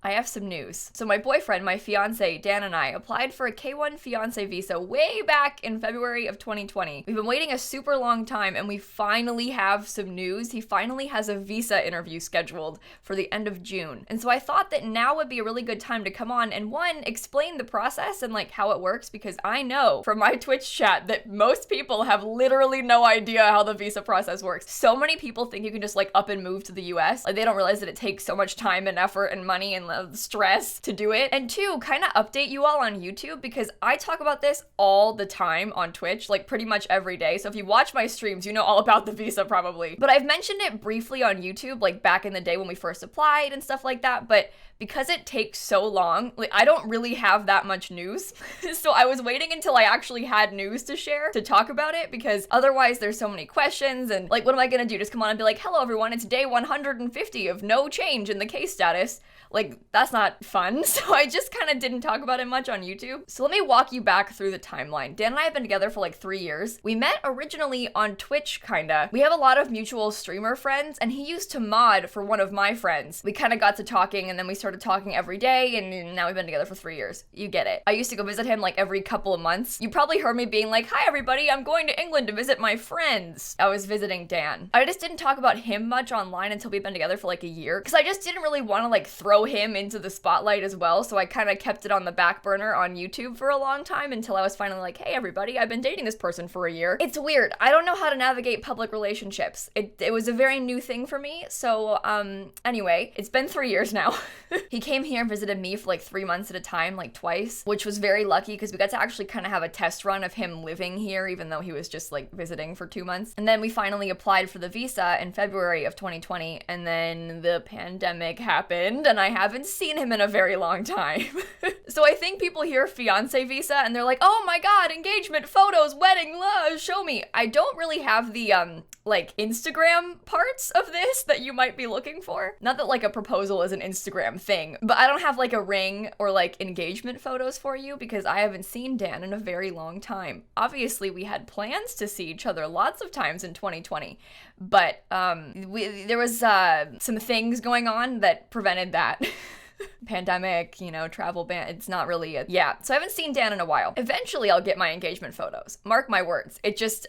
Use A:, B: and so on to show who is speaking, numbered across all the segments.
A: I have some news. So my boyfriend, my fiance, Dan, and I applied for a K1 fiance visa way back in February of 2020. We've been waiting a super long time and we finally have some news. He finally has a visa interview scheduled for the end of June. And so I thought that now would be a really good time to come on and one, explain the process and like how it works, because I know from my Twitch chat that most people have literally no idea how the visa process works. So many people think you can just like up and move to the US. Like they don't realize that it takes so much time and effort and money and stress to do it. And two, kind of update you all on YouTube, because I talk about this all the time on Twitch, like pretty much every day. So if you watch my streams, you know all about the visa probably. But I've mentioned it briefly on YouTube, like back in the day when we first applied and stuff like that. But because it takes so long, like I don't really have that much news. So I was waiting until I actually had news to share to talk about it, because otherwise there's so many questions and like, what am I gonna do? Just come on and be like, hello everyone, it's day 150 of no change in the case status. Like, that's not fun. So I just kind of didn't talk about it much on YouTube. So let me walk you back through the timeline. Dan and I have been together for like 3 years. We met originally on Twitch, kinda. We have a lot of mutual streamer friends, and he used to mod for one of my friends. We kind of got to talking, and then we started talking every day, and now we've been together for 3 years. You get it. I used to go visit him like every couple of months. You probably heard me being like, hi everybody, I'm going to England to visit my friends. I was visiting Dan. I just didn't talk about him much online until we've been together for like a year, because I just didn't really want to like throw him into the spotlight as well. So I kind of kept it on the back burner on YouTube for a long time until I was finally like, hey everybody, I've been dating this person for a year. It's weird. I don't know how to navigate public relationships. It was a very new thing for me. So anyway, it's been 3 years now. He came here and visited me for like 3 months at a time, like twice, which was very lucky because we got to actually kind of have a test run of him living here, even though he was just like visiting for 2 months. And then we finally applied for the visa in February of 2020, and then the pandemic happened and I haven't seen him in a very long time. So I think people hear fiance visa and they're like, oh my god, engagement, photos, wedding, love, show me. I don't really have the like Instagram parts of this that you might be looking for. Not that like a proposal is an Instagram thing, but I don't have like a ring or like engagement photos for you because I haven't seen Dan in a very long time. Obviously we had plans to see each other lots of times in 2020, but there was some things going on that prevented that. Pandemic, you know, travel ban, it's not really yeah. So I haven't seen Dan in a while. Eventually I'll get my engagement photos. Mark my words. It just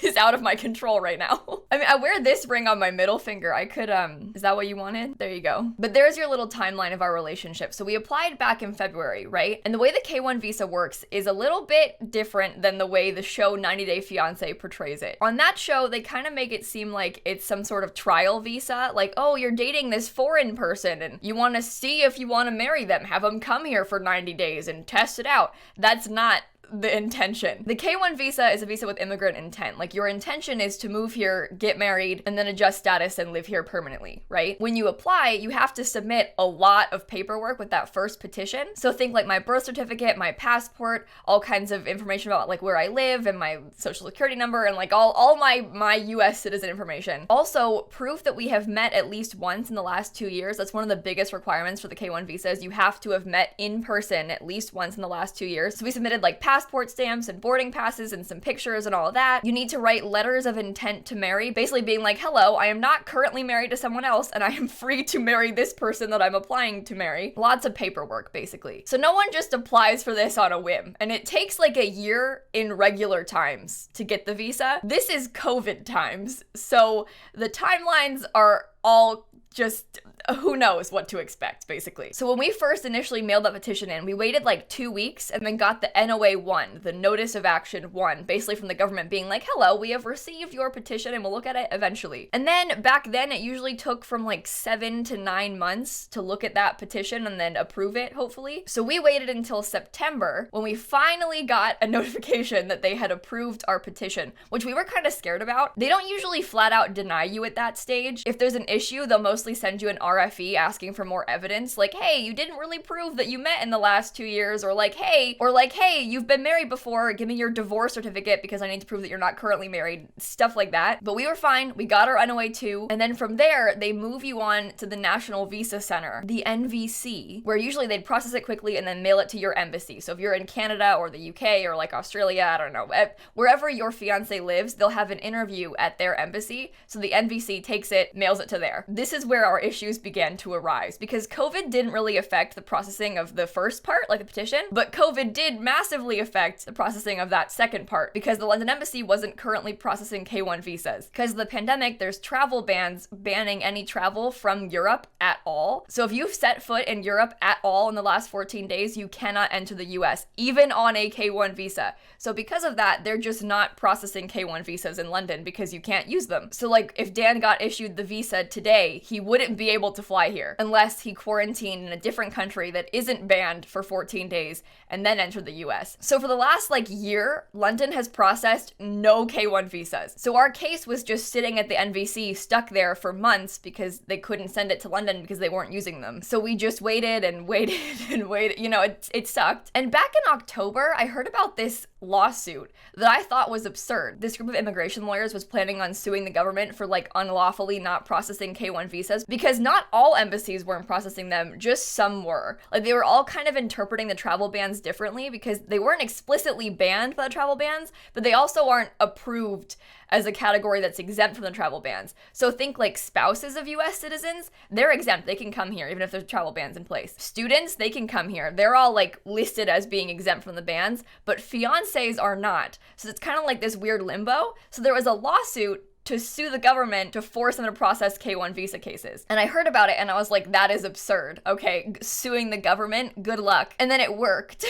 A: is out of my control right now. I mean, I wear this ring on my middle finger. I could is that what you wanted? There you go. But there's your little timeline of our relationship. So we applied back in February, right? And the way the K1 visa works is a little bit different than the way the show 90 Day Fiancé portrays it. On that show, they kind of make it seem like it's some sort of trial visa, like, oh, you're dating this foreign person and you want to see if you want to marry them, have them come here for 90 days and test it out. That's not the intention. The K1 visa is a visa with immigrant intent. Like your intention is to move here, get married, and then adjust status and live here permanently, right? When you apply, you have to submit a lot of paperwork with that first petition. So think like my birth certificate, my passport, all kinds of information about like where I live and my social security number and like all my US citizen information. Also, proof that we have met at least once in the last 2 years. That's one of the biggest requirements for the K1 visa is you have to have met in person at least once in the last 2 years. So we submitted like passport stamps and boarding passes and some pictures and all of that. You need to write letters of intent to marry, basically being like, hello, I am not currently married to someone else and I am free to marry this person that I'm applying to marry. Lots of paperwork, basically. So no one just applies for this on a whim. And it takes like a year in regular times to get the visa. This is COVID times. So the timelines are all just who knows what to expect, basically. So when we first initially mailed that petition in, we waited like 2 weeks and then got the NOA 1, the Notice of Action 1, basically from the government being like, hello, we have received your petition and we'll look at it eventually. And then back then it usually took from like 7 to 9 months to look at that petition and then approve it, hopefully. So we waited until September when we finally got a notification that they had approved our petition, which we were kind of scared about. They don't usually flat out deny you at that stage. If there's an issue, they'll mostly send you an RFE asking for more evidence, like, hey, you didn't really prove that you met in the last 2 years, or like, hey, you've been married before, give me your divorce certificate because I need to prove that you're not currently married, stuff like that. But we were fine, we got our NOA 2, and then from there, they move you on to the National Visa Center, the NVC, where usually they'd process it quickly and then mail it to your embassy. So if you're in Canada or the UK or like Australia, I don't know, wherever your fiance lives, they'll have an interview at their embassy, so the NVC takes it, mails it to there. This is where our issues began to arise, because COVID didn't really affect the processing of the first part, like the petition, but COVID did massively affect the processing of that second part, because the London embassy wasn't currently processing K1 visas. Because of the pandemic, there's travel bans banning any travel from Europe at all. So if you've set foot in Europe at all in the last 14 days, you cannot enter the US, even on a K1 visa. So because of that, they're just not processing K1 visas in London because you can't use them. So like if Dan got issued the visa today, he wouldn't be able to fly here unless he quarantined in a different country that isn't banned for 14 days and then entered the US. So for the last year, London has processed no K1 visas. So our case was just sitting at the NVC, stuck there for months because they couldn't send it to London because they weren't using them. So we just waited and waited and waited. You know, it sucked. And back in October, I heard about this lawsuit that I thought was absurd. This group of immigration lawyers was planning on suing the government for unlawfully not processing K1 visas, because not all embassies weren't processing them, just some were. They were all kind of interpreting the travel bans differently, because they weren't explicitly banned by the travel bans, but they also aren't approved as a category that's exempt from the travel bans. So think spouses of US citizens, they're exempt. They can come here even if there's travel bans in place. Students, they can come here. They're all listed as being exempt from the bans, but fiancés are not. So it's kind of this weird limbo. So there was a lawsuit to sue the government to force them to process K1 visa cases. And I heard about it and I was like, that is absurd. Okay, suing the government, good luck. And then it worked.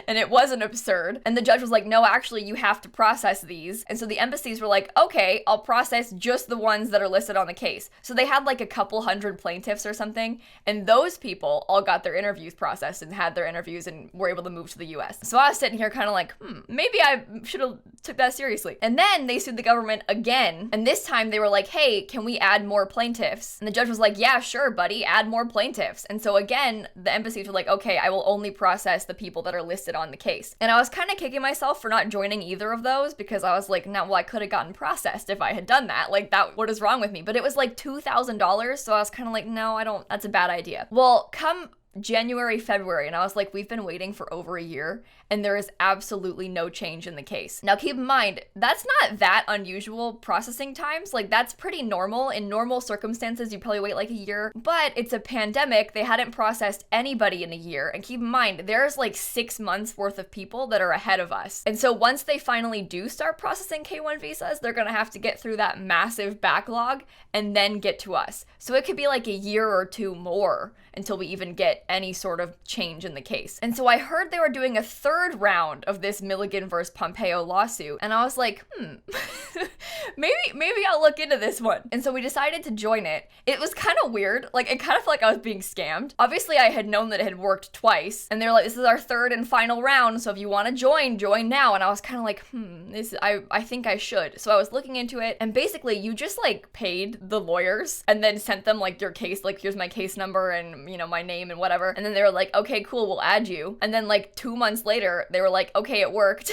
A: And it wasn't absurd. And the judge was like, no, actually, you have to process these. And so the embassies were like, okay, I'll process just the ones that are listed on the case. So they had a couple hundred plaintiffs or something. And those people all got their interviews processed and had their interviews and were able to move to the US. So I was sitting here kind of maybe I should have took that seriously. And then they sued the government again. And this time they were like, hey, can we add more plaintiffs? And the judge was like, yeah, sure, buddy, add more plaintiffs. And so again, the embassies were like, okay, I will only process the people that are listed on the case. And I was kind of kicking myself for not joining either of those, because I was like, no, well, I could have gotten processed if I had done that. What is wrong with me? But it was $2,000. So I was kind of like, no, that's a bad idea. Well, come January, February, and I was like, we've been waiting for over a year and there is absolutely no change in the case. Now keep in mind, that's not that unusual processing times. That's pretty normal. In normal circumstances, you probably wait a year, but it's a pandemic. They hadn't processed anybody in a year. And keep in mind, there's 6 months worth of people that are ahead of us. And so once they finally do start processing K1 visas, they're gonna have to get through that massive backlog and then get to us. So it could be a year or two more until we even get any sort of change in the case. And so I heard they were doing a third round of this Milligan versus Pompeo lawsuit, and I was like, maybe I'll look into this one. And so we decided to join it. It was kind of weird. It kind of felt like I was being scammed. Obviously, I had known that it had worked twice, and they're like, this is our third and final round, so if you want to join now. And I was kind of like, I think I should. So I was looking into it, and basically you just paid the lawyers and then sent them your case, here's my case number and my name and whatever. And then they were like, okay, cool, we'll add you. And then 2 months later, they were like, okay, it worked.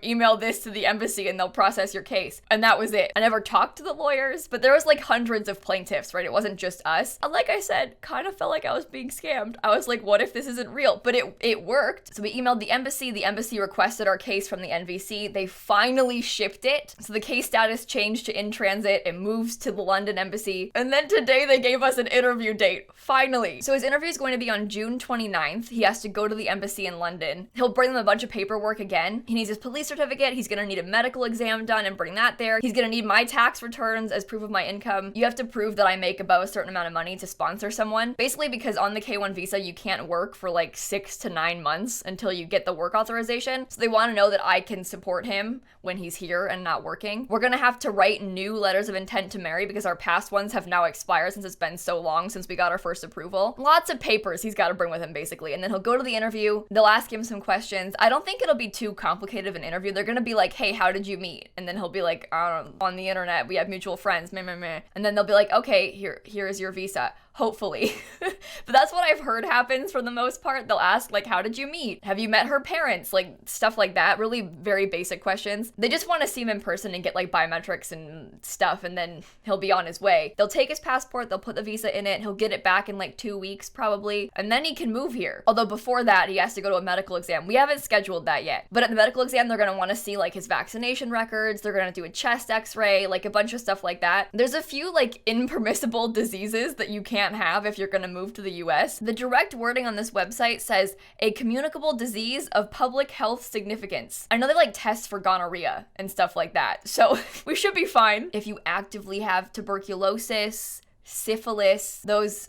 A: Email this to the embassy and they'll process your case. And that was it. I never talked to the lawyers, but there was hundreds of plaintiffs, right? It wasn't just us. Like I said, kind of felt like I was being scammed. I was like, what if this isn't real? But it worked. So we emailed the embassy requested our case from the NVC. They finally shipped it. So the case status changed to in transit. It moves to the London embassy. And then today they gave us an interview date. Finally. So his interview is going to be on June 29th. He has to go to the embassy in London. He'll bring them a bunch of paperwork again. He needs his police certificate. He's gonna need a medical exam done and bring that there. He's gonna need my tax returns as proof of my income. You have to prove that I make above a certain amount of money to sponsor someone. Basically, because on the K1 visa, you can't work for 6 to 9 months until you get the work authorization. So they want to know that I can support him when he's here and not working. We're gonna have to write new letters of intent to marry because our past ones have now expired since it's been so long since we got our first approval. Lots of papers he's got to bring with him, basically. And then he'll go to the interview. They'll ask him some questions. I don't think it'll be too complicated of an interview. They're gonna be like, hey, how did you meet? And then he'll be like, on the internet, we have mutual friends, meh, meh, meh. And then they'll be like, okay, here is your visa. hopefully. But that's what I've heard happens for the most part. They'll ask, like, how did you meet? Have you met her parents? Like, stuff like that. Really very basic questions. They just want to see him in person and get, like, biometrics and stuff, and then he'll be on his way. They'll take his passport, they'll put the visa in it, he'll get it back in, like, 2 weeks, probably, and then he can move here. Although before that, he has to go to a medical exam. We haven't scheduled that yet. But at the medical exam, they're gonna want to see, like, his vaccination records, they're gonna do a chest x-ray, like, a bunch of stuff like that. There's a few, like, impermissible diseases that you can't have if you're gonna move to the US. The direct wording on this website says, a communicable disease of public health significance. I know they, like, test for gonorrhea and stuff like that, so we should be fine. If you actively have tuberculosis, syphilis, those,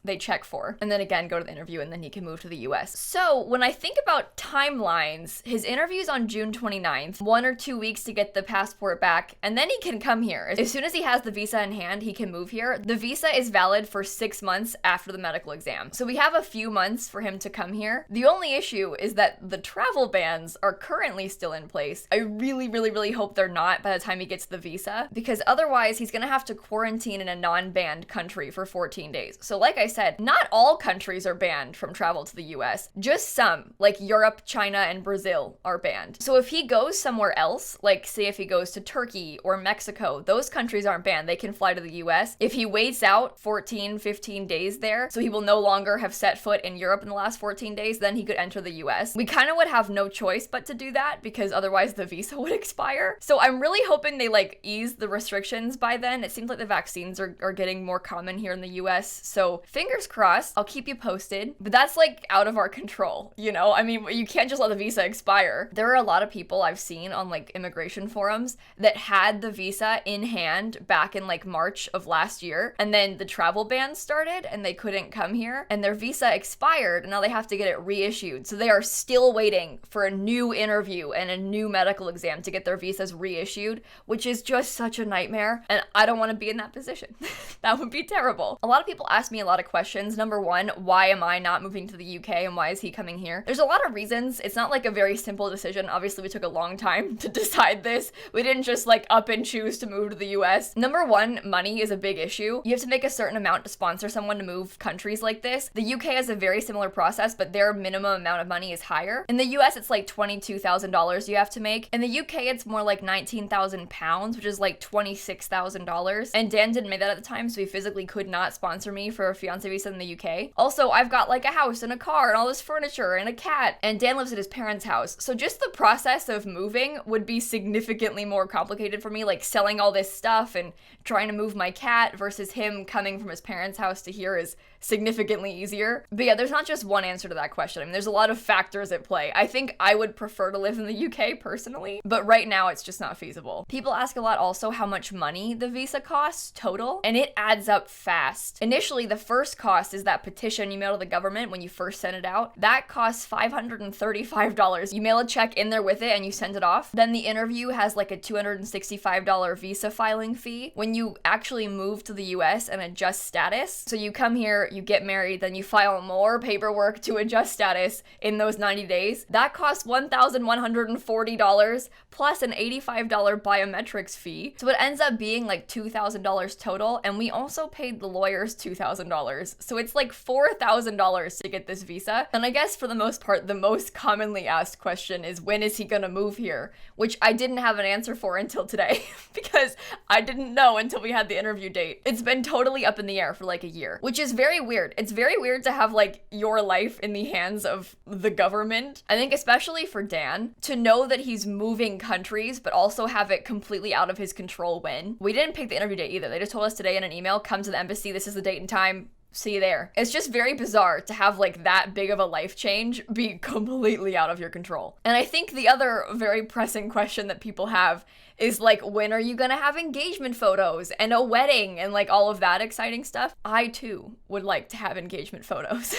A: they check for, and then again go to the interview, and then he can move to the US. So when I think about timelines, his interview's on June 29th, 1 or 2 weeks to get the passport back, and then he can come here. As soon as he has the visa in hand, he can move here. The visa is valid for 6 months after the medical exam. So we have a few months for him to come here. The only issue is that the travel bans are currently still in place. I really, really, really hope they're not by the time he gets the visa, because otherwise he's gonna have to quarantine in a non-banned country for 14 days. So like I said, not all countries are banned from travel to the US. Just some, like Europe, China, and Brazil are banned. So if he goes somewhere else, like say if he goes to Turkey or Mexico, those countries aren't banned. They can fly to the US. If he waits out 14, 15 days there, so he will no longer have set foot in Europe in the last 14 days, then he could enter the US. We kind of would have no choice but to do that, because otherwise the visa would expire. So I'm really hoping they like ease the restrictions by then. It seems like the vaccines are getting more common here in the US. So fingers crossed, I'll keep you posted, but that's like out of our control, you know? I mean, you can't just let the visa expire. There are a lot of people I've seen on like immigration forums that had the visa in hand back in like March of last year, and then the travel ban started and they couldn't come here, and their visa expired, and now they have to get it reissued. So they are still waiting for a new interview and a new medical exam to get their visas reissued, which is just such a nightmare, and I don't want to be in that position. That would be terrible. A lot of people ask me a lot of questions. Number one, why am I not moving to the UK and why is he coming here? There's a lot of reasons. It's not like a very simple decision. Obviously, we took a long time to decide this. We didn't just like up and choose to move to the US. Number one, money is a big issue. You have to make a certain amount to sponsor someone to move countries like this. The UK has a very similar process, but their minimum amount of money is higher. In the US, it's like $22,000 you have to make. In the UK, it's more like 19,000 pounds, which is like $26,000. And Dan didn't make that at the time, so he physically could not sponsor me for a fiance visa in the UK. Also, I've got like a house and a car and all this furniture and a cat, and Dan lives at his parents' house. So just the process of moving would be significantly more complicated for me, like selling all this stuff and trying to move my cat versus him coming from his parents' house to here is significantly easier. But yeah, there's not just one answer to that question. I mean, there's a lot of factors at play. I think I would prefer to live in the UK personally, but right now it's just not feasible. People ask a lot also how much money the visa costs total, and it adds up fast. Initially, the first cost is that petition you mail to the government when you first send it out. That costs $535. You mail a check in there with it and you send it off. Then the interview has like a $265 visa filing fee. When you actually move to the US and adjust status, so you come here, you get married, then you file more paperwork to adjust status in those 90 days. That costs $1,140 plus an $85 biometrics fee. So it ends up being like $2,000 total, and we also paid the lawyers $2,000. So it's like $4,000 to get this visa. And I guess for the most part, the most commonly asked question is, when is he gonna move here? Which I didn't have an answer for until today because I didn't know until we had the interview date. It's been totally up in the air for like a year, which is very weird. It's very weird to have like your life in the hands of the government. I think especially for Dan, to know that he's moving countries, but also have it completely out of his control when. We didn't pick the interview date either. They just told us today in an email, come to the embassy, this is the date and time, see you there. It's just very bizarre to have like that big of a life change be completely out of your control. And I think the other very pressing question that people have is like, when are you gonna have engagement photos and a wedding and like all of that exciting stuff? I too would like to have engagement photos.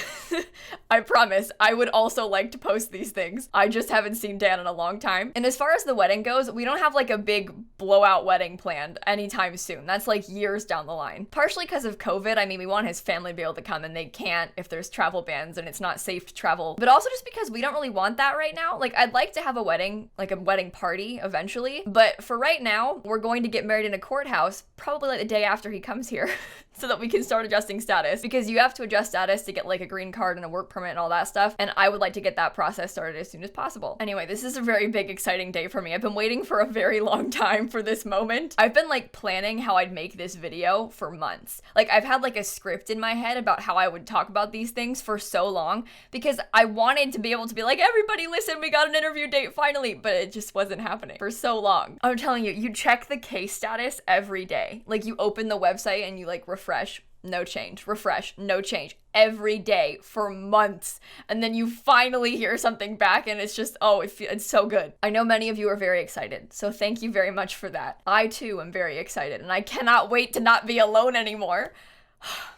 A: I promise, I would also like to post these things. I just haven't seen Dan in a long time. And as far as the wedding goes, we don't have like a big blowout wedding planned anytime soon. That's like years down the line. Partially because of COVID. I mean, we want his family to be able to come and they can't if there's travel bans and it's not safe to travel. But also just because we don't really want that right now. Like, I'd like to have a wedding, like a wedding party eventually, but for right now, we're going to get married in a courthouse, probably like the day after he comes here, so that we can start adjusting status, because you have to adjust status to get like a green card and a work permit and all that stuff, and I would like to get that process started as soon as possible. Anyway, this is a very big, exciting day for me. I've been waiting for a very long time for this moment. I've been like planning how I'd make this video for months. Like I've had like a script in my head about how I would talk about these things for so long, because I wanted to be able to be like, everybody listen, we got an interview date finally, but it just wasn't happening for so long. I'm telling you, you check the case status every day. Like you open the website and you like refresh, no change, refresh, no change, every day for months. And then you finally hear something back and it's just, oh, it's so good. I know many of you are very excited, so thank you very much for that. I too am very excited, and I cannot wait to not be alone anymore.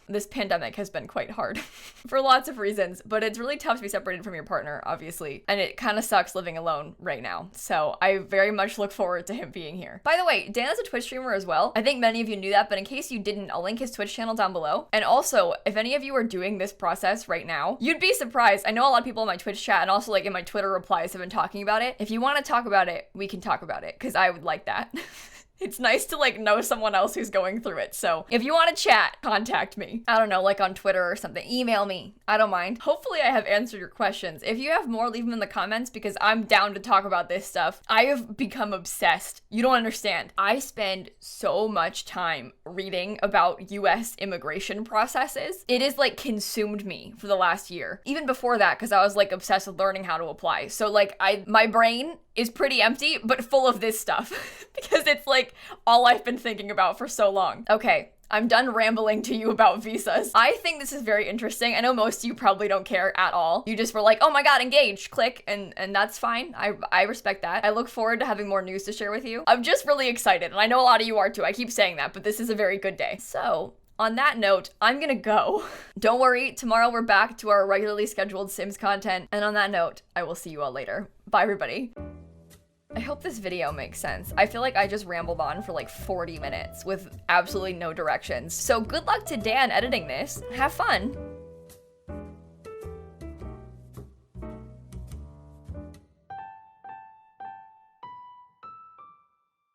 A: This pandemic has been quite hard for lots of reasons, but it's really tough to be separated from your partner, obviously, and it kind of sucks living alone right now. So I very much look forward to him being here. By the way, Dan is a Twitch streamer as well. I think many of you knew that, but in case you didn't, I'll link his Twitch channel down below. And also, if any of you are doing this process right now, you'd be surprised. I know a lot of people in my Twitch chat and also like in my Twitter replies have been talking about it. If you want to talk about it, we can talk about it, because I would like that. It's nice to like know someone else who's going through it. So if you want to chat, contact me. I don't know, like on Twitter or something. Email me. I don't mind. Hopefully I have answered your questions. If you have more, leave them in the comments, because I'm down to talk about this stuff. I have become obsessed. You don't understand. I spend so much time reading about US immigration processes. It has like consumed me for the last year. Even before that, because I was like obsessed with learning how to apply. So like my brain is pretty empty, but full of this stuff because it's like all I've been thinking about for so long. Okay, I'm done rambling to you about visas. I think this is very interesting. I know most of you probably don't care at all. You just were like, oh my god, engaged, click, and that's fine. I respect that. I look forward to having more news to share with you. I'm just really excited, and I know a lot of you are too. I keep saying that, but this is a very good day. So, on that note, I'm gonna go. Don't worry, tomorrow we're back to our regularly scheduled Sims content, and on that note, I will see you all later. Bye, everybody. I hope this video makes sense. I feel like I just rambled on for like 40 minutes with absolutely no directions. So good luck to Dan editing this. Have fun.